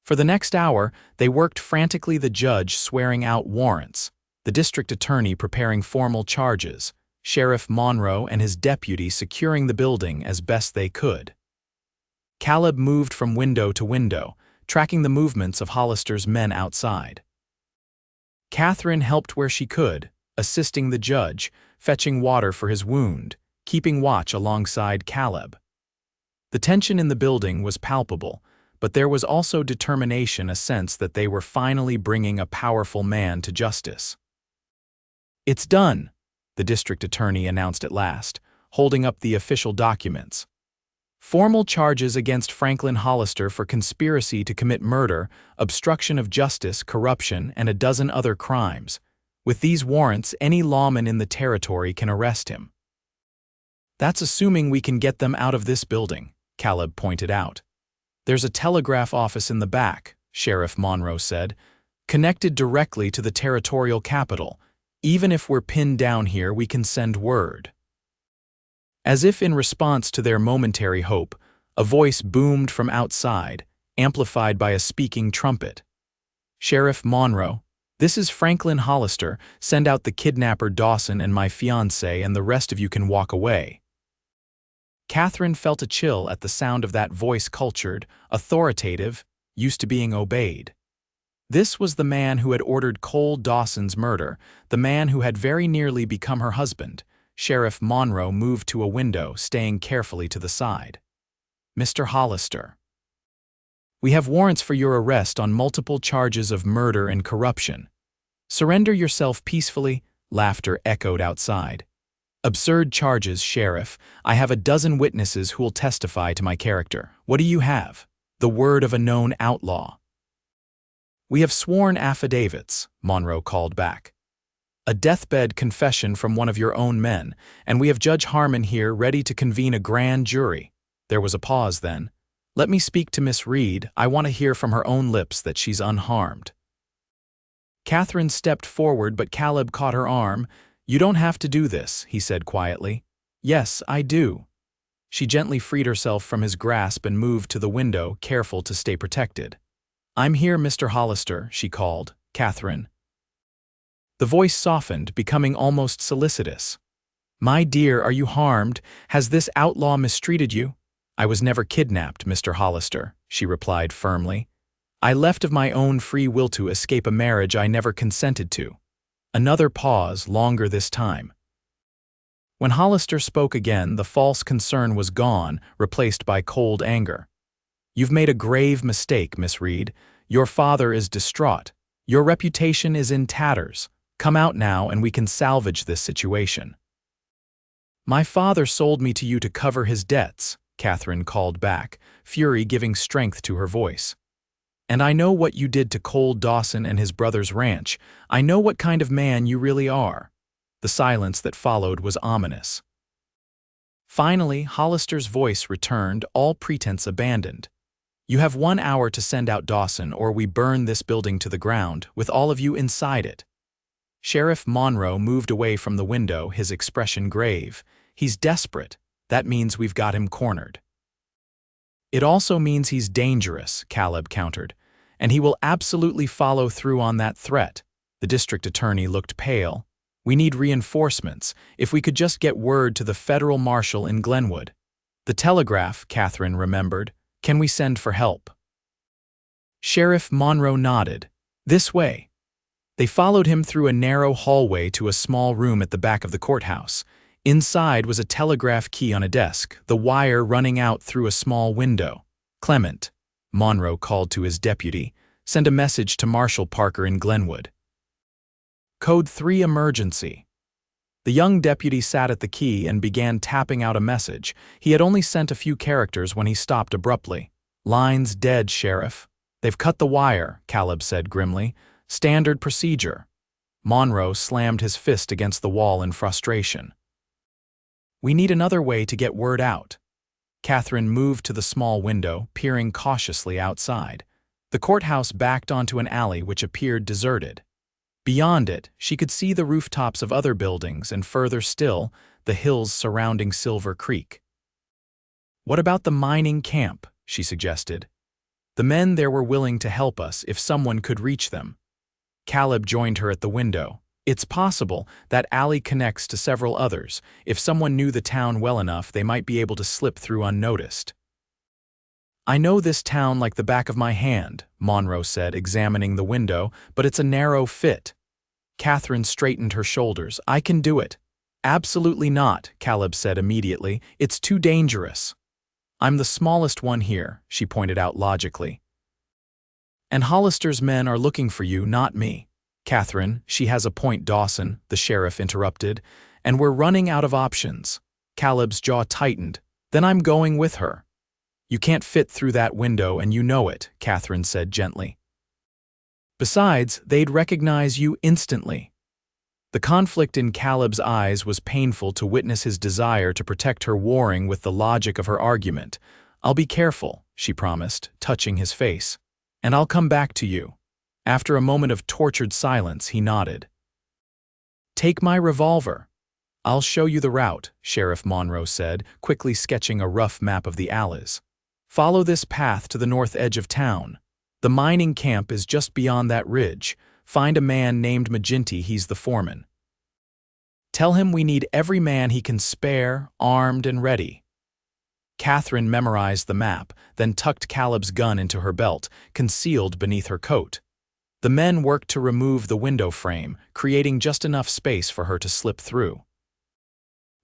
For the next hour, they worked frantically, the judge swearing out warrants, the district attorney preparing formal charges, Sheriff Monroe and his deputy securing the building as best they could. Caleb moved from window to window, tracking the movements of Hollister's men outside. Katherine helped where she could, assisting the judge, fetching water for his wound, keeping watch alongside Caleb. The tension in the building was palpable, but there was also determination, a sense that they were finally bringing a powerful man to justice. "It's done," the district attorney announced at last, holding up the official documents. "Formal charges against Franklin Hollister for conspiracy to commit murder, obstruction of justice, corruption, and a dozen other crimes. With these warrants, any lawman in the territory can arrest him." "That's assuming we can get them out of this building," Caleb pointed out. "There's a telegraph office in the back," Sheriff Monroe said, "connected directly to the territorial capital. Even if we're pinned down here, we can send word." As if in response to their momentary hope, a voice boomed from outside, amplified by a speaking trumpet. "Sheriff Monroe, this is Franklin Hollister. Send out the kidnapper Dawson and my fiancée, and the rest of you can walk away." Katherine felt a chill at the sound of that voice, cultured, authoritative, used to being obeyed. This was the man who had ordered Cole Dawson's murder, the man who had very nearly become her husband. Sheriff Monroe moved to a window, staying carefully to the side. "Mr. Hollister, we have warrants for your arrest on multiple charges of murder and corruption. Surrender yourself peacefully." Laughter echoed outside. "Absurd charges, Sheriff. I have a dozen witnesses who will testify to my character." "What do you have?" "The word of a known outlaw." "We have sworn affidavits," Monroe called back. A deathbed confession from one of your own men, and we have Judge Harmon here ready to convene a grand jury." There was a pause then. "Let me speak to Miss Reed. I want to hear from her own lips that she's unharmed." Katherine stepped forward, but Caleb caught her arm. "You don't have to do this," he said quietly. "Yes, I do." She gently freed herself from his grasp and moved to the window, careful to stay protected. "I'm here, Mr. Hollister," she called. "Katherine." The voice softened, becoming almost solicitous. "My dear, are you harmed? Has this outlaw mistreated you?" "I was never kidnapped, Mr. Hollister," she replied firmly. "I left of my own free will to escape a marriage I never consented to." Another pause, longer this time. When Hollister spoke again, the false concern was gone, replaced by cold anger. "You've made a grave mistake, Miss Reed. Your father is distraught. Your reputation is in tatters. Come out now and we can salvage this situation." "My father sold me to you to cover his debts," Katherine called back, fury giving strength to her voice. "And I know what you did to Caleb Dawson and his brother's ranch. I know what kind of man you really are." The silence that followed was ominous. Finally, Hollister's voice returned, all pretense abandoned. "You have 1 hour to send out Dawson, or we burn this building to the ground, with all of you inside it." Sheriff Monroe moved away from the window, his expression grave. "He's desperate. That means we've got him cornered." "It also means he's dangerous," Caleb countered. "And he will absolutely follow through on that threat." The district attorney looked pale. "We need reinforcements. If we could just get word to the federal marshal in Glenwood." "The telegraph," Katherine remembered. "Can we send for help?" Sheriff Monroe nodded. "This way." They followed him through a narrow hallway to a small room at the back of the courthouse. Inside was a telegraph key on a desk, the wire running out through a small window. "Clement," Monroe called to his deputy, "send a message to Marshal Parker in Glenwood. Code 3 emergency." The young deputy sat at the key and began tapping out a message. He had only sent a few characters when he stopped abruptly. "Line's dead, Sheriff." "They've cut the wire," Caleb said grimly. "Standard procedure." Monroe slammed his fist against the wall in frustration. "We need another way to get word out." Katherine moved to the small window, peering cautiously outside. The courthouse backed onto an alley which appeared deserted. Beyond it, she could see the rooftops of other buildings and further still, the hills surrounding Silver Creek. "What about the mining camp?" she suggested. "The men there were willing to help us if someone could reach them." Caleb joined her at the window. "It's possible that alley connects to several others. If someone knew the town well enough, they might be able to slip through unnoticed." "I know this town like the back of my hand," Monroe said, examining the window, "but it's a narrow fit." Katherine straightened her shoulders. "I can do it." "Absolutely not," Caleb said immediately. "It's too dangerous." "I'm the smallest one here," she pointed out logically. "And Hollister's men are looking for you, not me." "Katherine, she has a point, Dawson," the sheriff interrupted. "And we're running out of options." Caleb's jaw tightened. "Then I'm going with her." "You can't fit through that window, and you know it," Katherine said gently. "Besides, they'd recognize you instantly." The conflict in Caleb's eyes was painful to witness his desire to protect her warring with the logic of her argument. "I'll be careful," she promised, touching his face. "And I'll come back to you." After a moment of tortured silence, he nodded. "Take my revolver." "I'll show you the route," Sheriff Monroe said, quickly sketching a rough map of the alleys. "Follow this path to the north edge of town. The mining camp is just beyond that ridge. Find a man named Maginty, he's the foreman. Tell him we need every man he can spare, armed and ready." Katherine memorized the map, then tucked Caleb's gun into her belt, concealed beneath her coat. The men worked to remove the window frame, creating just enough space for her to slip through.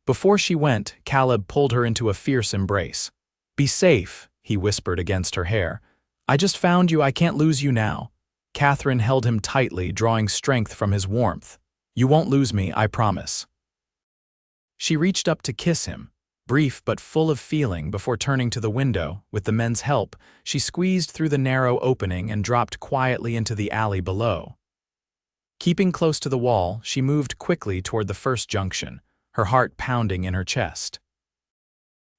Before she went, Caleb pulled her into a fierce embrace. "Be safe," he whispered against her hair. "I just found you, I can't lose you now." Katherine held him tightly, drawing strength from his warmth. "You won't lose me, I promise." She reached up to kiss him, brief but full of feeling, before turning to the window. With the men's help, she squeezed through the narrow opening and dropped quietly into the alley below. Keeping close to the wall, she moved quickly toward the first junction, her heart pounding in her chest.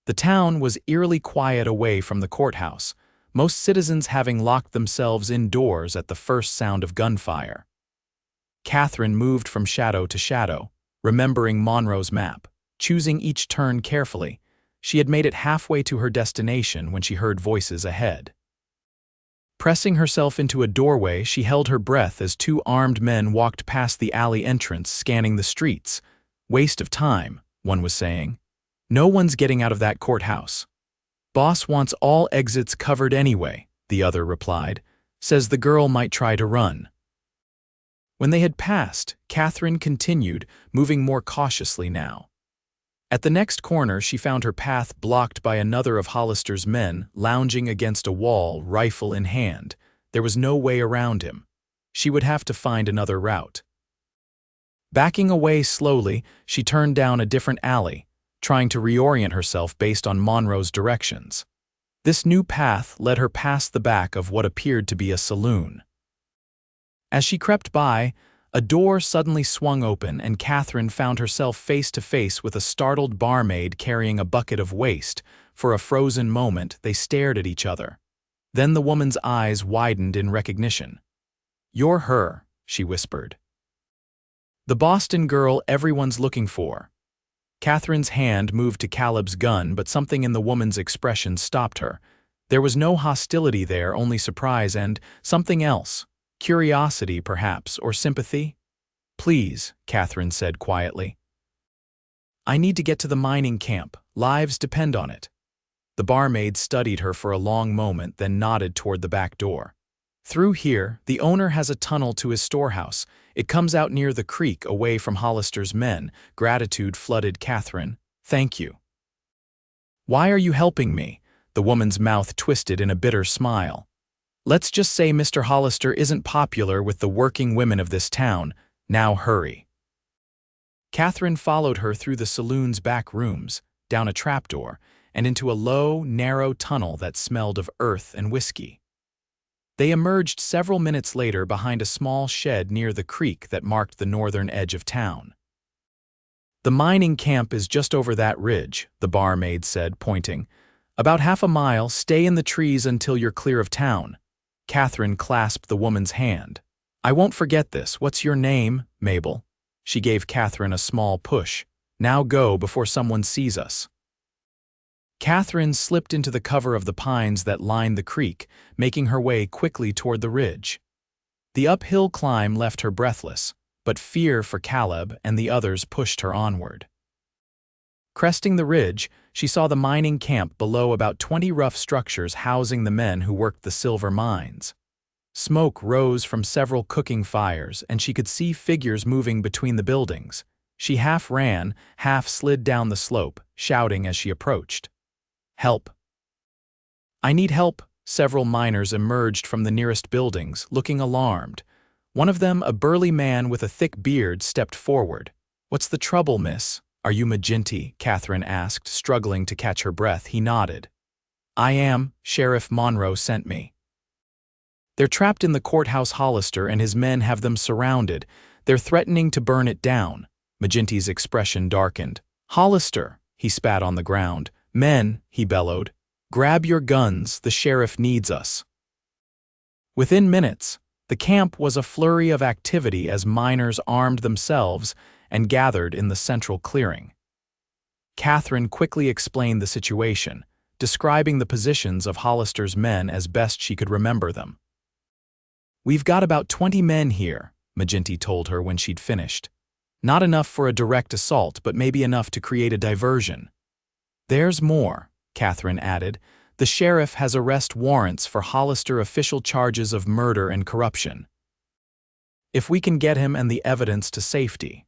The town was eerily quiet away from the courthouse, most citizens having locked themselves indoors at the first sound of gunfire. Katherine moved from shadow to shadow, remembering Monroe's map, choosing each turn carefully. She had made it halfway to her destination when she heard voices ahead. Pressing herself into a doorway, she held her breath as two armed men walked past the alley entrance, scanning the streets. "Waste of time," one was saying. "No one's getting out of that courthouse." "Boss wants all exits covered anyway," the other replied. "Says the girl might try to run." When they had passed, Katherine continued, moving more cautiously now. At the next corner, she found her path blocked by another of Hollister's men, lounging against a wall, rifle in hand. There was no way around him. She would have to find another route. Backing away slowly, she turned down a different alley, trying to reorient herself based on Monroe's directions. This new path led her past the back of what appeared to be a saloon. As she crept by, a door suddenly swung open and Katherine found herself face to face with a startled barmaid carrying a bucket of waste. For a frozen moment, they stared at each other. Then the woman's eyes widened in recognition. "You're her," she whispered. "The Boston girl everyone's looking for." Katherine's hand moved to Caleb's gun, but something in the woman's expression stopped her. There was no hostility there, only surprise and something else. Curiosity, perhaps, or sympathy? "Please," Katherine said quietly. "I need to get to the mining camp. Lives depend on it." The barmaid studied her for a long moment, then nodded toward the back door. "Through here, the owner has a tunnel to his storehouse. It comes out near the creek, away from Hollister's men." Gratitude flooded Katherine. "Thank you." "Why are you helping me?" The woman's mouth twisted in a bitter smile. "Let's just say Mr. Hollister isn't popular with the working women of this town. Now hurry." Katherine followed her through the saloon's back rooms, down a trapdoor, and into a low, narrow tunnel that smelled of earth and whiskey. They emerged several minutes later behind a small shed near the creek that marked the northern edge of town. "The mining camp is just over that ridge," the barmaid said, pointing. "About half a mile, stay in the trees until you're clear of town." Katherine clasped the woman's hand. "I won't forget this. What's your name, Mabel?" She gave Katherine a small push. "Now go before someone sees us." Katherine slipped into the cover of the pines that lined the creek, making her way quickly toward the ridge. The uphill climb left her breathless, but fear for Caleb and the others pushed her onward. Cresting the ridge, she saw the mining camp below, about 20 rough structures housing the men who worked the silver mines. Smoke rose from several cooking fires, and she could see figures moving between the buildings. She half ran, half slid down the slope, shouting as she approached. "Help! I need help!" Several miners emerged from the nearest buildings, looking alarmed. One of them, a burly man with a thick beard, stepped forward. "What's the trouble, miss?" "Are you Maginty?" Katherine asked, struggling to catch her breath. He nodded. "I am. Sheriff Monroe sent me." "They're trapped in the courthouse. Hollister and his men have them surrounded. They're threatening to burn it down." Maginty's expression darkened. "Hollister!" He spat on the ground. "Men," he bellowed. "Grab your guns. The sheriff needs us." Within minutes, the camp was a flurry of activity as miners armed themselves and gathered in the central clearing. Katherine quickly explained the situation, describing the positions of Hollister's men as best she could remember them. "We've got about 20 men here," Maginty told her when she'd finished. "Not enough for a direct assault, but maybe enough to create a diversion." "There's more," Katherine added. "The sheriff has arrest warrants for Hollister, official charges of murder and corruption. If we can get him and the evidence to safety."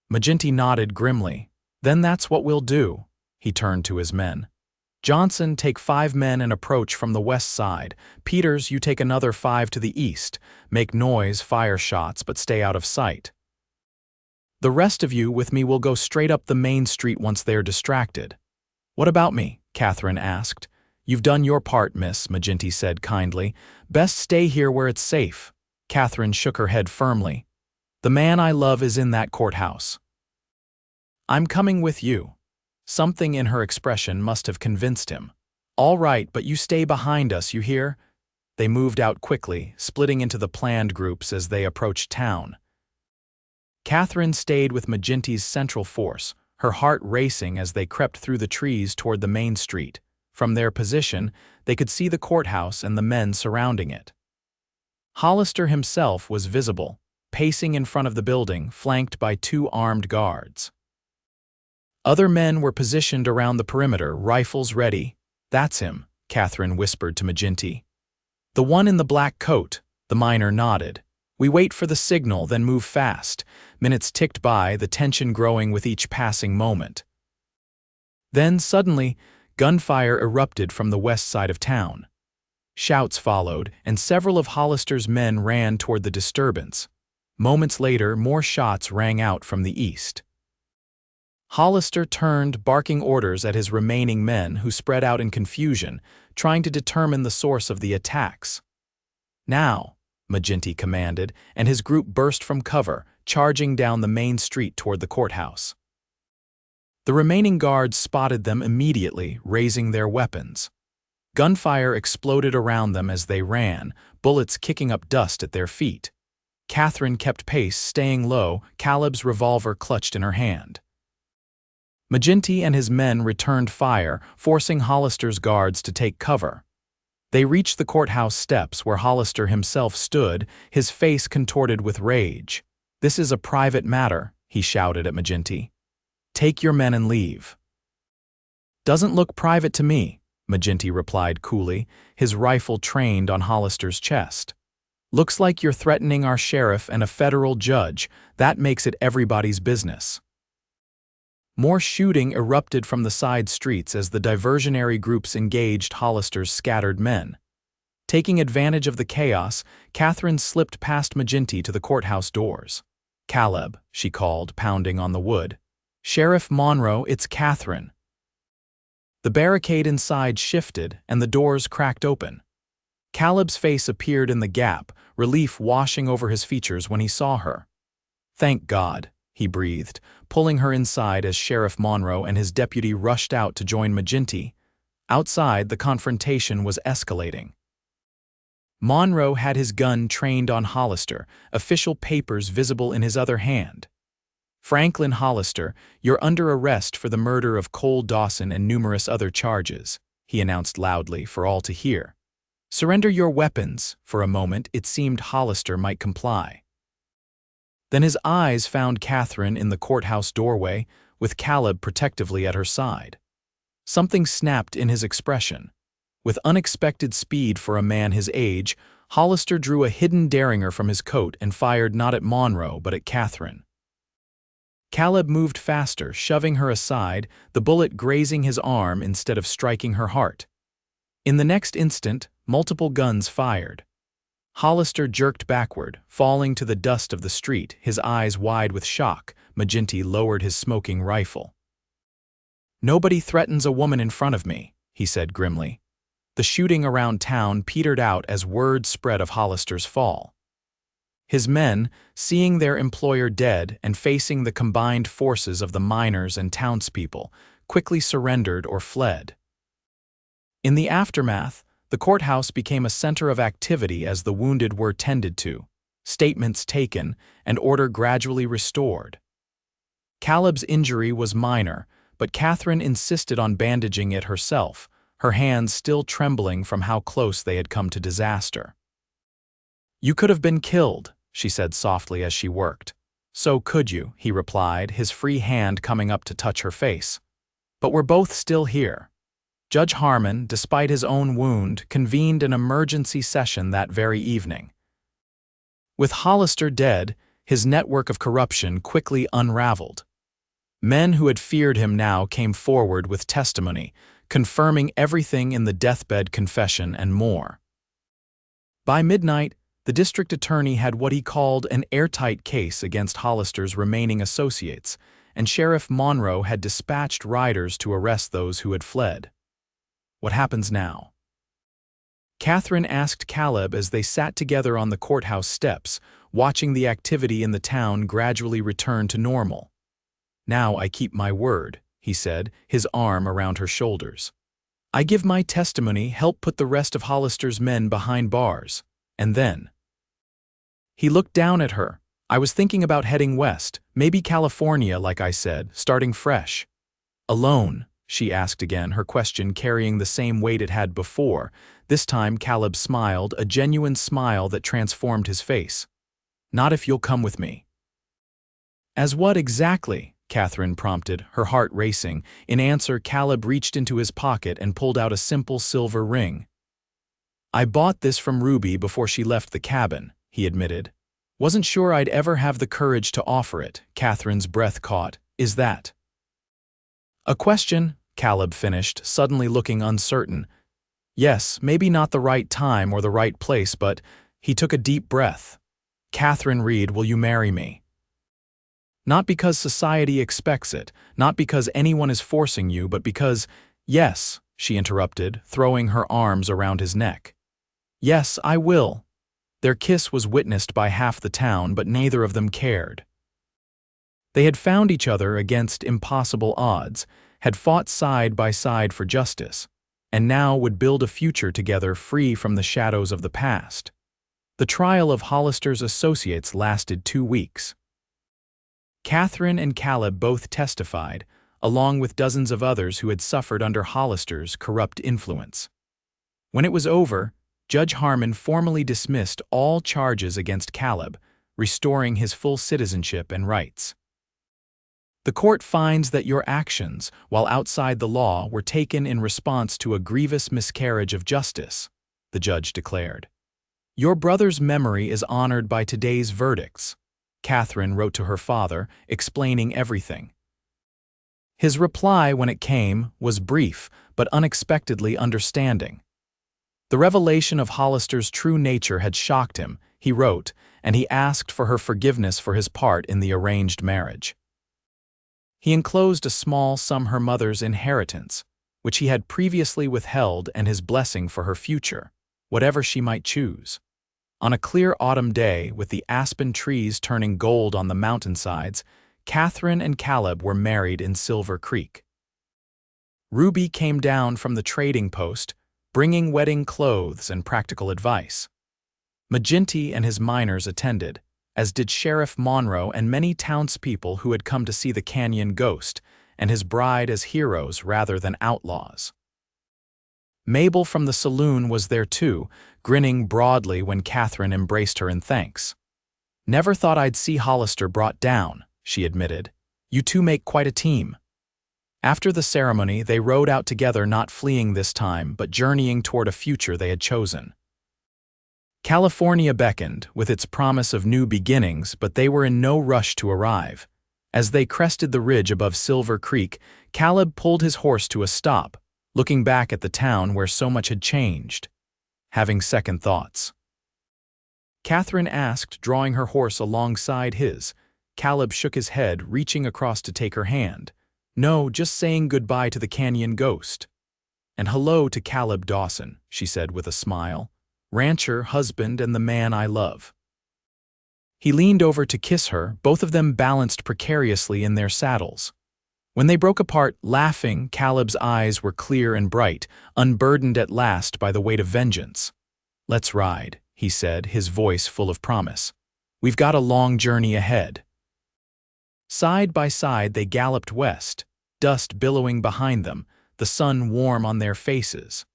Maginty nodded grimly. "Then that's what we'll do." He turned to his men. "Johnson, take 5 men and approach from the west side. Peters, you take another 5 to the east. Make noise, fire shots, but stay out of sight. The rest of you with me will go straight up the main street once they're distracted." "What about me?" Katherine asked. "You've done your part, miss," Maginty said kindly. "Best stay here where it's safe." Katherine shook her head firmly. The man I love is in that courthouse. I'm coming with you. Something in her expression must have convinced him. All right, but you stay behind us, you hear? They moved out quickly, splitting into the planned groups as they approached town. Katherine stayed with Maginty's central force, her heart racing as they crept through the trees toward the main street. From their position, they could see the courthouse and the men surrounding it. Hollister himself was visible, pacing in front of the building, flanked by 2 armed guards. Other men were positioned around the perimeter, rifles ready. That's him, Katherine whispered to Maginty. The one in the black coat, the miner nodded. We wait for the signal, then move fast. Minutes ticked by, the tension growing with each passing moment. Then, suddenly, gunfire erupted from the west side of town. Shouts followed, and several of Hollister's men ran toward the disturbance. Moments later, more shots rang out from the east. Hollister turned, barking orders at his remaining men who spread out in confusion, trying to determine the source of the attacks. Now, Maginty commanded, and his group burst from cover, charging down the main street toward the courthouse. The remaining guards spotted them immediately, raising their weapons. Gunfire exploded around them as they ran, bullets kicking up dust at their feet. Katherine kept pace, staying low, Caleb's revolver clutched in her hand. Maginty and his men returned fire, forcing Hollister's guards to take cover. They reached the courthouse steps where Hollister himself stood, his face contorted with rage. "This is a private matter," he shouted at Maginty. "Take your men and leave." "Doesn't look private to me," Maginty replied coolly, his rifle trained on Hollister's chest. "Looks like you're threatening our sheriff and a federal judge. That makes it everybody's business." More shooting erupted from the side streets as the diversionary groups engaged Hollister's scattered men. Taking advantage of the chaos, Katherine slipped past Maginty to the courthouse doors. "Caleb," she called, pounding on the wood. "Sheriff Monroe, it's Katherine." The barricade inside shifted, and the doors cracked open. Caleb's face appeared in the gap, relief washing over his features when he saw her. "Thank God," he breathed, pulling her inside as Sheriff Monroe and his deputy rushed out to join Maginty. Outside, the confrontation was escalating. Monroe had his gun trained on Hollister, official papers visible in his other hand. "Franklin Hollister, you're under arrest for the murder of Caleb Dawson and numerous other charges," he announced loudly for all to hear. "Surrender your weapons." For a moment, it seemed Hollister might comply. Then his eyes found Katherine in the courthouse doorway, with Caleb protectively at her side. Something snapped in his expression. With unexpected speed for a man his age, Hollister drew a hidden derringer from his coat and fired not at Monroe but at Katherine. Caleb moved faster, shoving her aside, the bullet grazing his arm instead of striking her heart. In the next instant, multiple guns fired. Hollister jerked backward, falling to the dust of the street, his eyes wide with shock. Maginty lowered his smoking rifle. "Nobody threatens a woman in front of me," he said grimly. The shooting around town petered out as word spread of Hollister's fall. His men, seeing their employer dead and facing the combined forces of the miners and townspeople, quickly surrendered or fled. In the aftermath, the courthouse became a center of activity as the wounded were tended to, statements taken, and order gradually restored. Caleb's injury was minor, but Katherine insisted on bandaging it herself, her hands still trembling from how close they had come to disaster. "You could have been killed," she said softly as she worked. "So could you," he replied, his free hand coming up to touch her face. "But we're both still here." Judge Harmon, despite his own wound, convened an emergency session that very evening. With Hollister dead, his network of corruption quickly unraveled. Men who had feared him now came forward with testimony, confirming everything in the deathbed confession and more. By midnight, the district attorney had what he called an airtight case against Hollister's remaining associates, and Sheriff Monroe had dispatched riders to arrest those who had fled. What happens now? Katherine asked Caleb as they sat together on the courthouse steps, watching the activity in the town gradually return to normal. "Now I keep my word," he said, his arm around her shoulders. "I give my testimony, help put the rest of Hollister's men behind bars. And then—" He looked down at her. "I was thinking about heading west, maybe California, like I said, starting fresh." "Alone?" she asked again, her question carrying the same weight it had before. This time Caleb smiled, a genuine smile that transformed his face. "Not if you'll come with me." "As what exactly?" Katherine prompted, her heart racing. In answer, Caleb reached into his pocket and pulled out a simple silver ring. "I bought this from Ruby before she left the cabin," he admitted. "Wasn't sure I'd ever have the courage to offer it." Katherine's breath caught. "Is that a question?" Caleb finished, suddenly looking uncertain. "Yes, maybe not the right time or the right place, but—" He took a deep breath. "Katherine Reed, will you marry me?" "Not because society expects it, not because anyone is forcing you, but because—" "Yes," she interrupted, throwing her arms around his neck. "Yes, I will." Their kiss was witnessed by half the town, but neither of them cared. They had found each other against impossible odds, had fought side by side for justice, and now would build a future together free from the shadows of the past. The trial of Hollister's associates lasted 2 weeks. Katherine and Caleb both testified, along with dozens of others who had suffered under Hollister's corrupt influence. When it was over, Judge Harmon formally dismissed all charges against Caleb, restoring his full citizenship and rights. "The court finds that your actions, while outside the law, were taken in response to a grievous miscarriage of justice," the judge declared. "Your brother's memory is honored by today's verdicts," Katherine wrote to her father, explaining everything. His reply, when it came, was brief, but unexpectedly understanding. The revelation of Hollister's true nature had shocked him, he wrote, and he asked for her forgiveness for his part in the arranged marriage. He enclosed a small sum, her mother's inheritance, which he had previously withheld, and his blessing for her future, whatever she might choose. On a clear autumn day, with the aspen trees turning gold on the mountainsides, Katherine and Caleb were married in Silver Creek. Ruby came down from the trading post, bringing wedding clothes and practical advice. Maginty and his miners attended, as did Sheriff Monroe and many townspeople who had come to see the canyon ghost and his bride as heroes rather than outlaws. Mabel from the saloon was there too, grinning broadly when Katherine embraced her in thanks. "Never thought I'd see Hollister brought down," she admitted. "You two make quite a team." After the ceremony, they rode out together, not fleeing this time, but journeying toward a future they had chosen. California beckoned, with its promise of new beginnings, but they were in no rush to arrive. As they crested the ridge above Silver Creek, Caleb pulled his horse to a stop, looking back at the town where so much had changed. Having second thoughts, Katherine asked, drawing her horse alongside his. Caleb shook his head, reaching across to take her hand. "No, just saying goodbye to the canyon ghost." "And hello to Caleb Dawson," she said with a smile. "Rancher, husband, and the man I love." He leaned over to kiss her, both of them balanced precariously in their saddles. When they broke apart, laughing, Caleb's eyes were clear and bright, unburdened at last by the weight of vengeance. "Let's ride," he said, his voice full of promise. "We've got a long journey ahead." Side by side they galloped west, dust billowing behind them, the sun warm on their faces.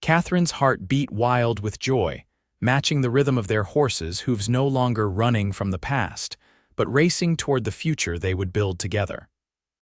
Katherine's heart beat wild with joy, matching the rhythm of their horses' hooves, no longer running from the past, but racing toward the future they would build together.